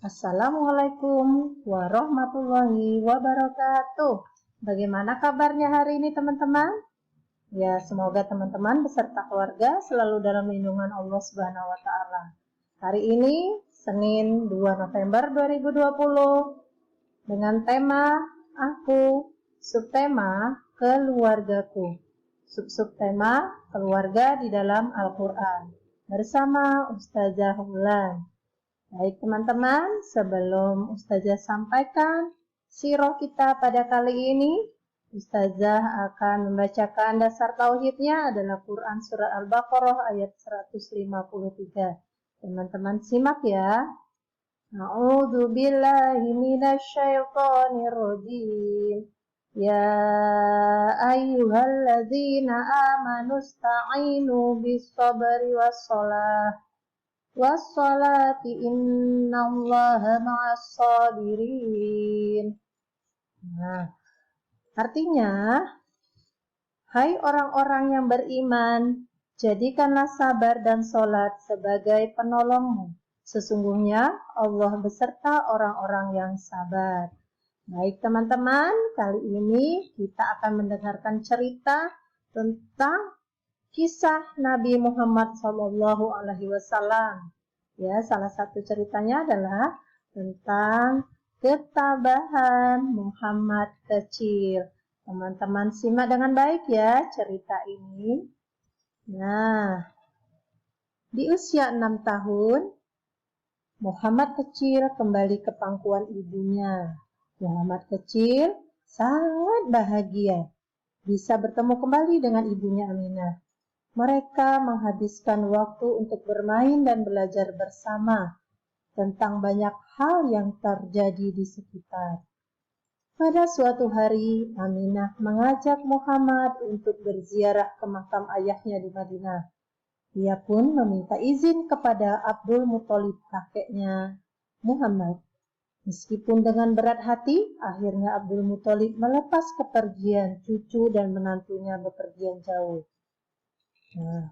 Assalamualaikum warahmatullahi wabarakatuh. Bagaimana kabarnya hari ini teman-teman? Ya, semoga teman-teman beserta keluarga selalu dalam lindungan Allah Subhanahu wa taala. Hari ini Senin 2 November 2020 dengan tema Aku, subtema keluargaku. Subtema keluarga di dalam Al-Qur'an bersama Ustazah Wulan. Baik teman-teman, sebelum Ustazah sampaikan sirah kita pada kali ini, Ustazah akan membacakan dasar tauhidnya adalah Quran Surah Al-Baqarah ayat 153. Teman-teman simak ya. A'udzu billahi minasyaitonir rajim. Ya ayyuhalladzina amanu ista'inu bis-sabri was-shalah. Wassalati innallaha ma'as sabirin. Nah, artinya, hai orang-orang yang beriman, jadikanlah sabar dan sholat sebagai penolongmu. Sesungguhnya Allah beserta orang-orang yang sabar. Baik teman-teman, kali ini kita akan mendengarkan cerita tentang kisah Nabi Muhammad SAW. Ya, salah satu ceritanya adalah tentang ketabahan Muhammad kecil. Teman-teman simak dengan baik ya cerita ini. Nah, di usia 6 tahun, Muhammad kecil kembali ke pangkuan ibunya. Muhammad kecil sangat bahagia bisa bertemu kembali dengan ibunya Aminah. Mereka menghabiskan waktu untuk bermain dan belajar bersama tentang banyak hal yang terjadi di sekitar. Pada suatu hari, Aminah mengajak Muhammad untuk berziarah ke makam ayahnya di Madinah. Ia pun meminta izin kepada Abdul Muthalib, kakeknya Muhammad. Meskipun dengan berat hati, akhirnya Abdul Muthalib melepas kepergian cucu dan menantunya bepergian jauh. Nah,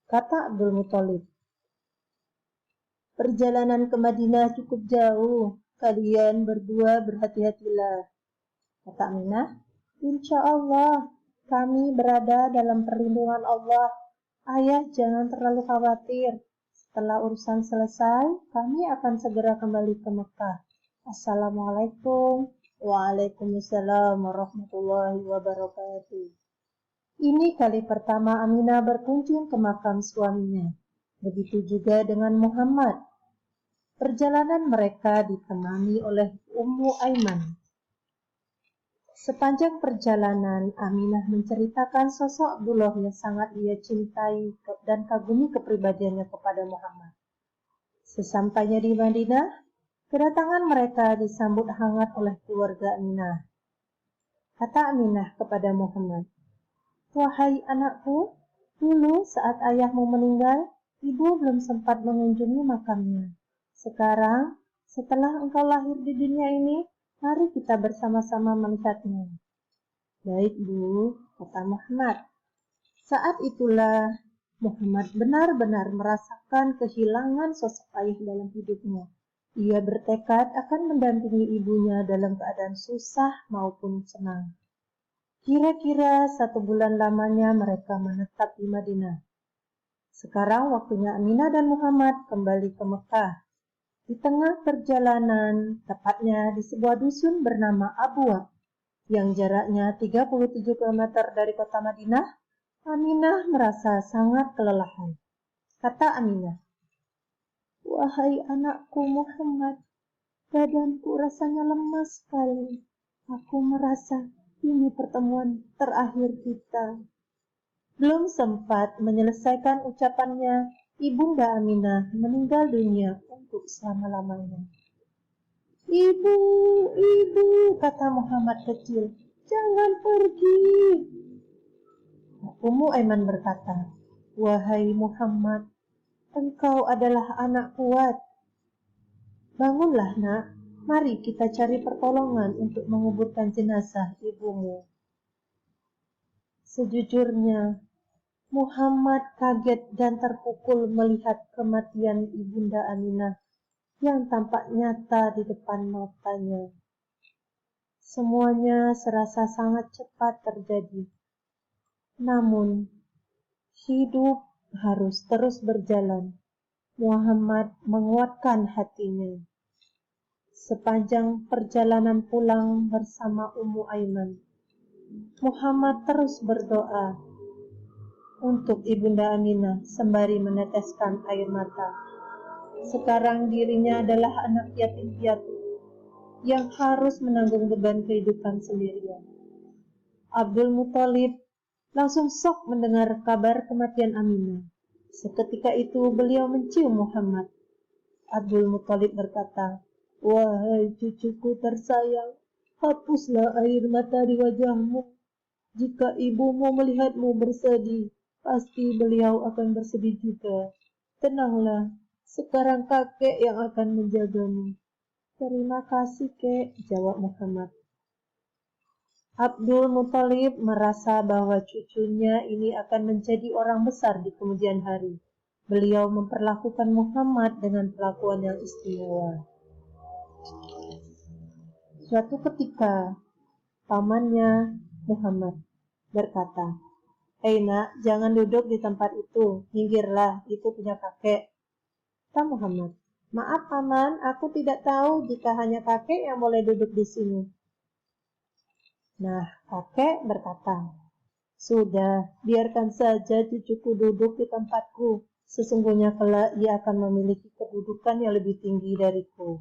kata Abdul Muthalib, perjalanan ke Madinah cukup jauh, kalian berdua berhati-hatilah. Kata Aminah, insya Allah kami berada dalam perlindungan Allah. Ayah jangan terlalu khawatir. Setelah urusan selesai, kami akan segera kembali ke Mekah. Assalamualaikum. Waalaikumsalam warahmatullahi wabarakatuh. Ini kali pertama Aminah berkunjung ke makam suaminya. Begitu juga dengan Muhammad. Perjalanan mereka ditemani oleh Ummu Aiman. Sepanjang perjalanan, Aminah menceritakan sosok Abdullah yang sangat ia cintai dan kagumi kepribadiannya kepada Muhammad. Sesampainya di Madinah, kedatangan mereka disambut hangat oleh keluarga Aminah. Kata Aminah kepada Muhammad, wahai anakku, dulu saat ayahmu meninggal, ibu belum sempat mengunjungi makamnya. Sekarang, setelah engkau lahir di dunia ini, mari kita bersama-sama melihatnya. Baik, Bu, kata Muhammad. Saat itulah Muhammad benar-benar merasakan kehilangan sosok ayah dalam hidupnya. Ia bertekad akan mendampingi ibunya dalam keadaan susah maupun senang. Kira-kira 1 bulan lamanya mereka menetap di Madinah. Sekarang waktunya Aminah dan Muhammad kembali ke Mekah. Di tengah perjalanan, tepatnya di sebuah dusun bernama Abwa, yang jaraknya 37 km dari kota Madinah, Aminah merasa sangat kelelahan. Kata Aminah, wahai anakku Muhammad, badanku rasanya lemas sekali. Aku merasa ini pertemuan terakhir kita. Belum sempat menyelesaikan ucapannya, Ibunda Aminah meninggal dunia untuk selama-lamanya. Ibu, kata Muhammad kecil, jangan pergi. Ummu Aiman berkata, wahai Muhammad, engkau adalah anak kuat. Bangunlah nak, mari kita cari pertolongan untuk menguburkan jenazah ibumu. Sejujurnya, Muhammad kaget dan terpukul melihat kematian Ibunda Aminah. yang tampak nyata di depan matanya. Semuanya serasa sangat cepat terjadi. Namun, hidup harus terus berjalan. Muhammad menguatkan hatinya. Sepanjang perjalanan pulang bersama Ummu Aiman, Muhammad terus berdoa untuk Ibunda Aminah sembari meneteskan air mata. Sekarang dirinya adalah anak yatim piatu yang harus menanggung beban kehidupan sendirian. Abdul Muthalib langsung shock mendengar kabar kematian Aminah. Seketika itu beliau mencium Muhammad. Abdul Muthalib berkata, "Wahai cucuku tersayang, hapuslah air mata di wajahmu. Jika ibumu melihatmu bersedih, pasti beliau akan bersedih juga. Tenanglah, sekarang kakek yang akan menjagamu." "Terima kasih, Kek," jawab Muhammad. Abdul Muthalib merasa bahwa cucunya ini akan menjadi orang besar di kemudian hari. Beliau memperlakukan Muhammad dengan perlakuan yang istimewa. Suatu ketika, pamannya Muhammad berkata, "Nak, jangan duduk di tempat itu, minggirlah, itu punya kakek." Kata Muhammad, "Maaf paman, aku tidak tahu jika hanya kakek yang boleh duduk di sini." Nah, kakek berkata, "Sudah, biarkan saja cucuku duduk di tempatku. Sesungguhnya kelak ia akan memiliki kedudukan yang lebih tinggi dariku."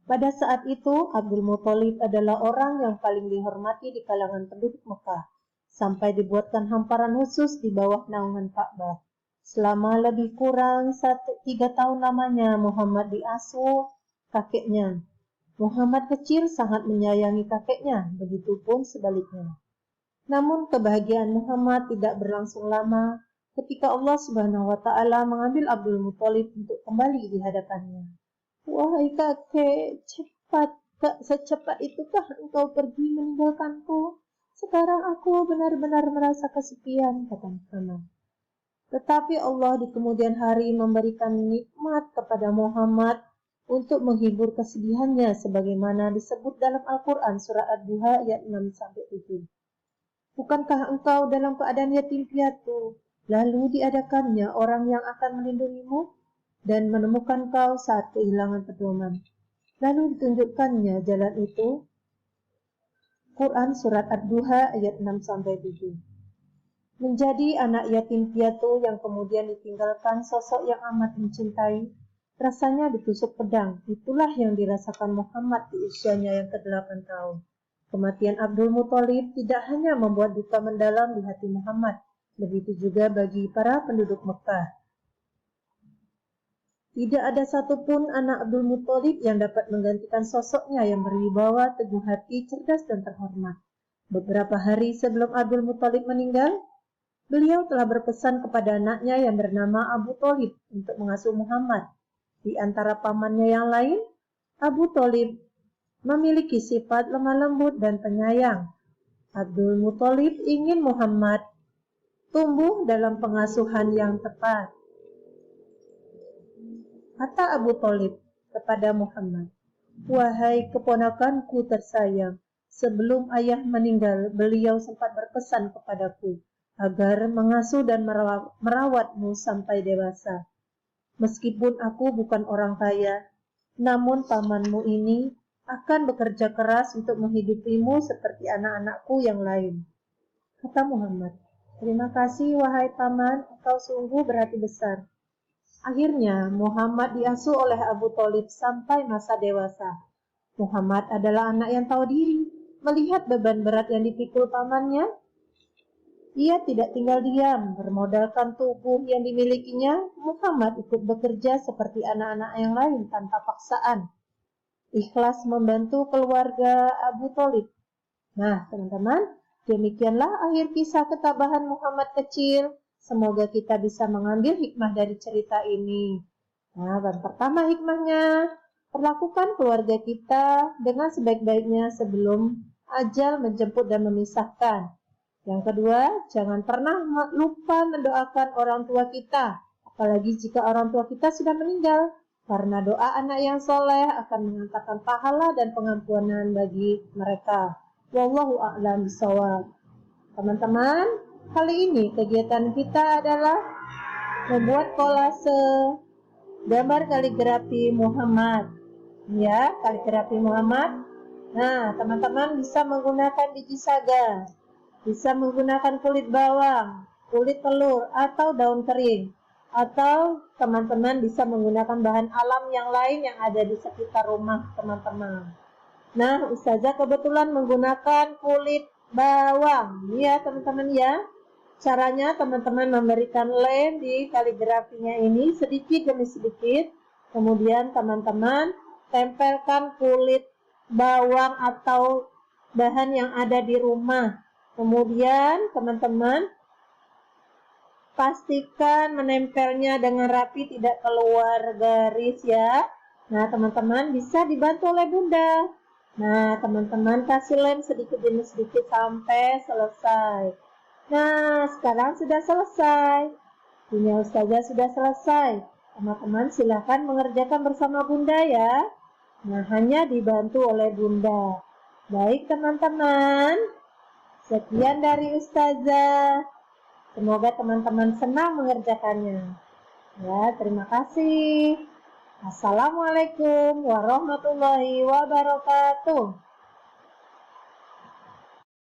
Pada saat itu, Abdul Muthalib adalah orang yang paling dihormati di kalangan penduduk Mekah, sampai dibuatkan hamparan khusus di bawah naungan Ka'bah. Selama lebih kurang 3 tahun lamanya Muhammad diasuh kakeknya. Muhammad kecil sangat menyayangi kakeknya, begitupun sebaliknya. Namun kebahagiaan Muhammad tidak berlangsung lama ketika Allah Subhanahu wa Ta'ala mengambil Abdul Muthalib untuk kembali di hadapannya. "Wahai kakek, secepat itukah engkau pergi meninggalkanku? Sekarang aku benar-benar merasa kesepian," kata Muhammad. Tetapi Allah di kemudian hari memberikan nikmat kepada Muhammad untuk menghibur kesedihannya sebagaimana disebut dalam Al-Quran surah Ad-Duha ayat 6-7. "Bukankah engkau dalam keadaan yatim piatu, lalu diadakannya orang yang akan melindungimu dan menemukan kau saat kehilangan pedoman, lalu ditunjukkannya jalan itu?" Quran surat Ad-Duha ayat 6-7. Menjadi anak yatim piatu yang kemudian ditinggalkan sosok yang amat mencintai, rasanya ditusuk pedang. Itulah yang dirasakan Muhammad di usianya yang ke-8 tahun. Kematian Abdul Muthalib tidak hanya membuat duka mendalam di hati Muhammad, begitu juga bagi para penduduk Mekah. Tidak ada satupun anak Abdul Muthalib yang dapat menggantikan sosoknya yang berwibawa, teguh hati, cerdas, dan terhormat. Beberapa hari sebelum Abdul Muthalib meninggal, beliau telah berpesan kepada anaknya yang bernama Abu Thalib untuk mengasuh Muhammad. Di antara pamannya yang lain, Abu Thalib memiliki sifat lemah lembut dan penyayang. Abdul Muthalib ingin Muhammad tumbuh dalam pengasuhan yang tepat. Kata Abu Thalib kepada Muhammad, "Wahai keponakanku tersayang, sebelum ayah meninggal, beliau sempat berpesan kepadaku agar mengasuh dan merawatmu sampai dewasa. Meskipun aku bukan orang kaya, namun pamanmu ini akan bekerja keras untuk menghidupimu seperti anak-anakku yang lain." Kata Muhammad, "Terima kasih wahai paman, engkau sungguh berhati besar." Akhirnya Muhammad diasuh oleh Abu Thalib sampai masa dewasa. Muhammad adalah anak yang tahu diri. Melihat beban berat yang dipikul pamannya, ia tidak tinggal diam. Bermodalkan tubuh yang dimilikinya, Muhammad ikut bekerja seperti anak-anak yang lain tanpa paksaan. Ikhlas membantu keluarga Abu Thalib. Nah, teman-teman, demikianlah akhir kisah ketabahan Muhammad kecil. Semoga kita bisa mengambil hikmah dari cerita ini. Nah, yang pertama hikmahnya, perlakukan keluarga kita dengan sebaik-baiknya sebelum ajal menjemput dan memisahkan. Yang kedua, jangan pernah lupa mendoakan orang tua kita, apalagi jika orang tua kita sudah meninggal. karena doa anak yang soleh akan mengantarkan pahala dan pengampunan bagi mereka. Wallahu a'lam bishawab. Teman-teman, kali ini kegiatan kita adalah membuat kolase gambar kaligrafi Muhammad. Ya, kaligrafi Muhammad. Nah, teman-teman bisa menggunakan biji saga, bisa menggunakan kulit bawang, kulit telur, atau daun kering. Atau teman-teman bisa menggunakan bahan alam yang lain yang ada di sekitar rumah teman-teman. Nah, Ustazah kebetulan menggunakan kulit bawang. Ya, teman-teman ya. Caranya teman-teman memberikan lem di kaligrafinya ini sedikit demi sedikit. Kemudian teman-teman tempelkan kulit bawang atau bahan yang ada di rumah. Kemudian teman-teman pastikan menempelnya dengan rapi, tidak keluar garis ya. Nah, teman-teman bisa dibantu oleh Bunda. Nah, teman-teman kasih lem sedikit demi sedikit sampai selesai. Nah, sekarang sudah selesai. Punya Ustazah sudah selesai. Teman-teman silahkan mengerjakan bersama Bunda ya. Nah, hanya dibantu oleh Bunda. Baik teman-teman, sekian dari Ustazah. Semoga teman-teman senang mengerjakannya. Ya, terima kasih. Assalamualaikum warahmatullahi wabarakatuh.